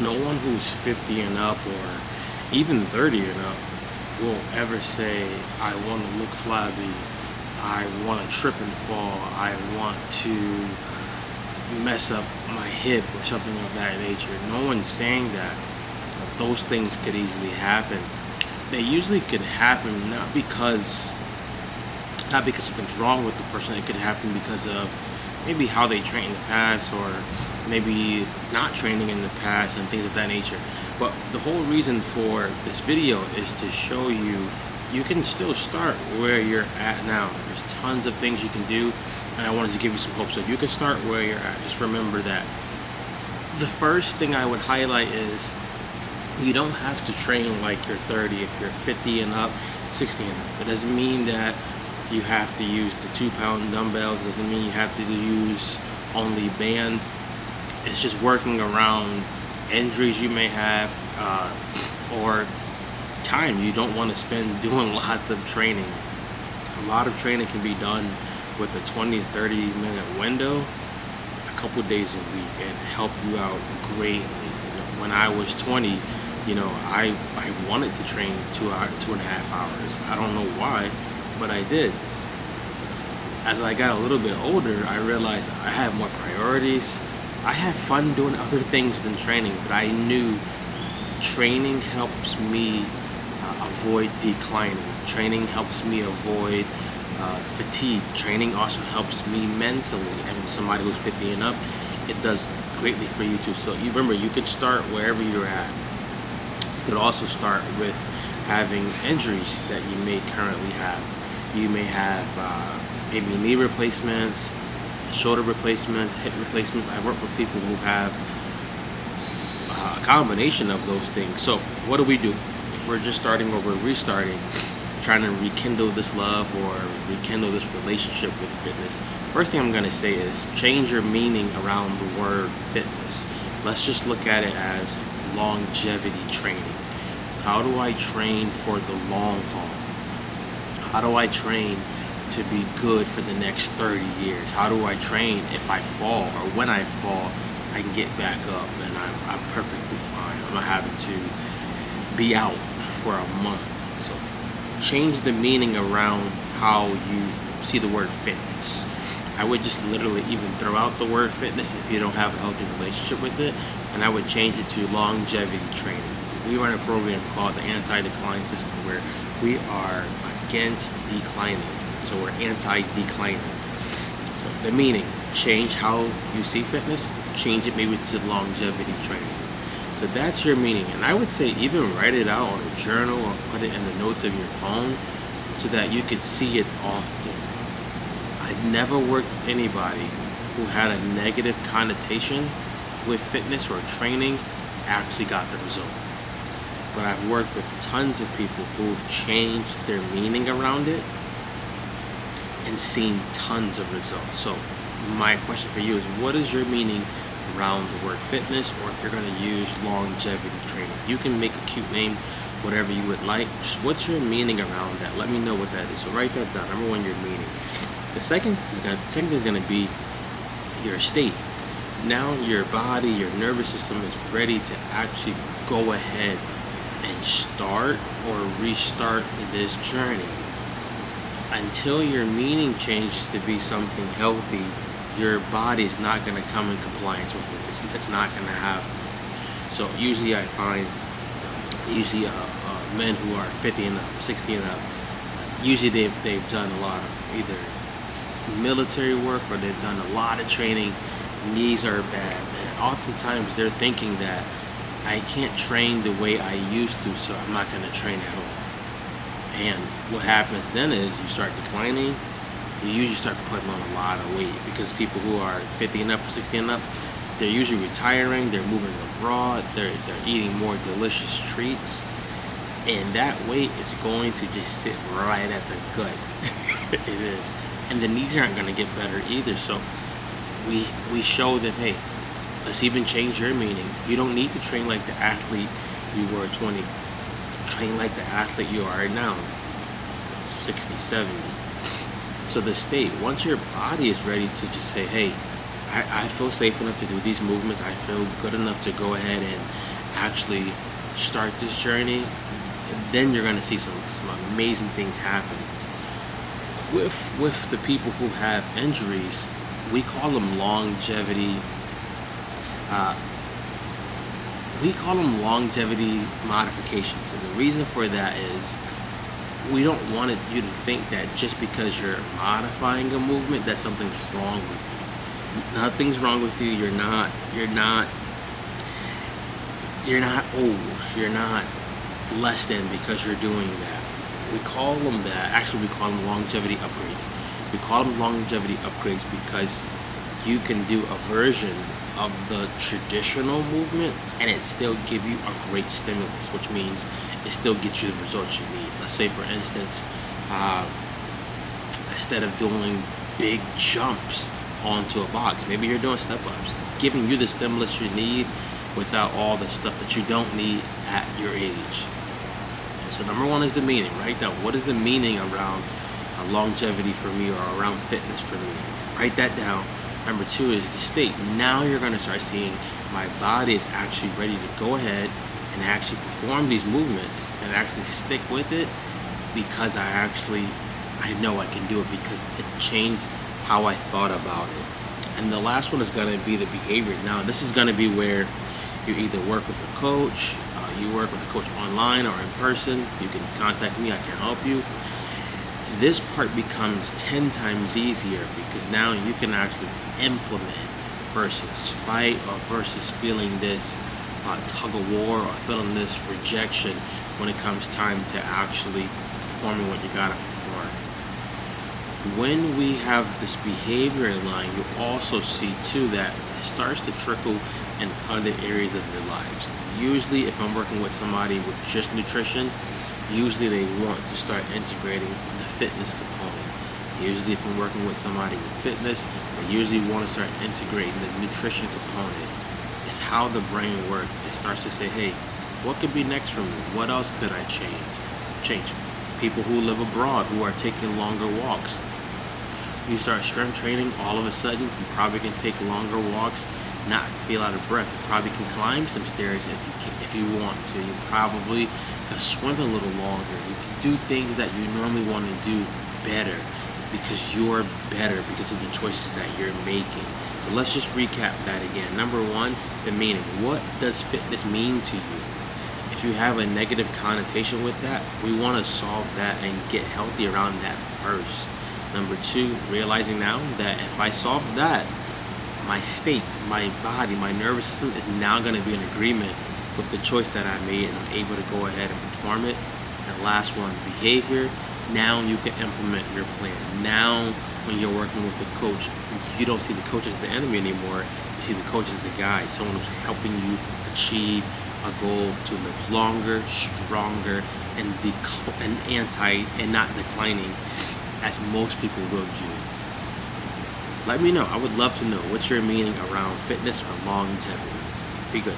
No one who's 50 and up or even 30 and up will ever say, I want to look flabby, I want to trip and fall, I want to mess up my hip or something of that nature. No one's saying that. Those things could easily happen. They usually could happen not because something's wrong with the person. It could happen because of maybe how they trained in the past, or maybe not training in the past and things of that nature. But the whole reason for this video is to show you you can still start where you're at now. There's tons of things you can do, and I wanted to give you some hope. So you can start where you're at. Just remember that the first thing I would highlight is you don't have to train like you're 30 if you're 50 and up, 60 and up. It doesn't mean that you have to use the 2-pound dumbbells. It doesn't mean you have to use only bands. It's just working around injuries you may have, or time you don't want to spend doing lots of training. A lot of training can be done with a 20 to 30 minute window a couple days a week and help you out greatly. When I was 20, I wanted to train 2.5 hours. I don't know why, but I did. As I got a little bit older, I realized I had more priorities. I had fun doing other things than training, but I knew training helps me avoid declining. Training helps me avoid fatigue. Training also helps me mentally. And somebody who's 50 and up, it does greatly for you too. So you remember, you could start wherever you're at. You could also start with having injuries that you may currently have. You may have maybe knee replacements, shoulder replacements, hip replacements. I work with people who have a combination of those things. So what do? If we're just starting or we're restarting, trying to rekindle this love or rekindle this relationship with fitness, first thing I'm going to say is change your meaning around the word fitness. Let's just look at it as longevity training. How do I train for the long haul? How do I train to be good for the next 30 years? How do I train if I fall, or when I fall, I can get back up and I'm perfectly fine. I'm not having to be out for a month. So change the meaning around how you see the word fitness. I would just literally even throw out the word fitness if you don't have a healthy relationship with it, and I would change it to longevity training. We run a program called the Anti-Decline System, where we are against declining. So we're anti-declining. So the meaning, change how you see fitness, change it maybe to longevity training. So that's your meaning. And I would say even write it out on a journal or put it in the notes of your phone so that you could see it often. I've never worked with anybody who had a negative connotation with fitness or training actually got the result. But I've worked with tons of people who've changed their meaning around it and seen tons of results. So my question for you is, what is your meaning around the word fitness, or if you're going to use longevity training? You can make a cute name, whatever you would like. Just what's your meaning around that? Let me know what that is. So write that down. Number one, your meaning. The second is going to be your state. Now your body, your nervous system is ready to actually go ahead and start or restart this journey. Until your meaning changes to be something healthy, your body is not going to come in compliance with it. It's not going to happen. So usually I find, men who are 50 and up, 60 and up, usually they've done a lot of either military work or they've done a lot of training. Knees are bad, and oftentimes they're thinking that I can't train the way I used to, so I'm not going to train at all. And what happens then is you start declining. You usually start putting on a lot of weight, because people who are 50 and up, 60 and up, they're usually retiring, they're moving abroad, they're eating more delicious treats, and that weight is going to just sit right at the gut. It is. And the knees aren't going to get better either. So we show that, hey, let's even change your meaning. You don't need to train like the athlete you were at 20. Train like the athlete you are right now, 60, 70. So the state, once your body is ready to just say, hey, I feel safe enough to do these movements, I feel good enough to go ahead and actually start this journey, then you're gonna see some amazing things happen. With the people who have injuries, we call them longevity. Uh, we call them longevity modifications, and the reason for that is we don't want you to think that just because you're modifying a movement that something's wrong with you. Nothing's wrong with you. You're not old. You're not less than because you're doing that. We call them that. Actually, we call them longevity upgrades. We call them longevity upgrades because you can do a version of the traditional movement and it still give you a great stimulus, which means it still gets you the results you need. Let's say, for instance, instead of doing big jumps onto a box, maybe you're doing step-ups, giving you the stimulus you need without all the stuff that you don't need at your age. So number one is the meaning. Write down, what is the meaning around longevity for me, or around fitness for me? Write that down. Number two is the state. Now you're going to start seeing my body is actually ready to go ahead and actually perform these movements and actually stick with it because I know I can do it because it changed how I thought about it. And the last one is going to be the behavior. Now this is going to be where you either work with a coach, you work with a coach online or in person. You can contact me, I can help you. This part becomes 10 times easier because now you can actually implement versus fight, or versus feeling this tug of war, or feeling this rejection when it comes time to actually performing what you gotta perform. When we have this behavior in line, you also see too that it starts to trickle in other areas of their lives. Usually if I'm working with somebody with just nutrition, usually they want to start integrating the fitness component. Usually if I'm working with somebody with fitness, they usually want to start integrating the nutrition component. It's how the brain works. It starts to say, hey, what could be next for me? What else could I change? People who live abroad, who are taking longer walks. You start strength training, all of a sudden you probably can take longer walks, not feel out of breath. You probably can climb some stairs if you want to. You probably can swim a little longer. You can do things that you normally want to do better because you're better because of the choices that you're making. So let's just recap that again. Number one, the meaning. What does fitness mean to you? If you have a negative connotation with that, we want to solve that and get healthy around that first. Number two, realizing now that if I solve that, my state, my body, my nervous system is now going to be in agreement with the choice that I made, and I'm able to go ahead and perform it. And last one, behavior. Now you can implement your plan. Now when you're working with the coach, you don't see the coach as the enemy anymore. You see the coach as the guide, someone who's helping you achieve a goal to live longer, stronger, and not declining, as most people will do. Let me know. I would love to know what's your meaning around fitness or longevity. Be good.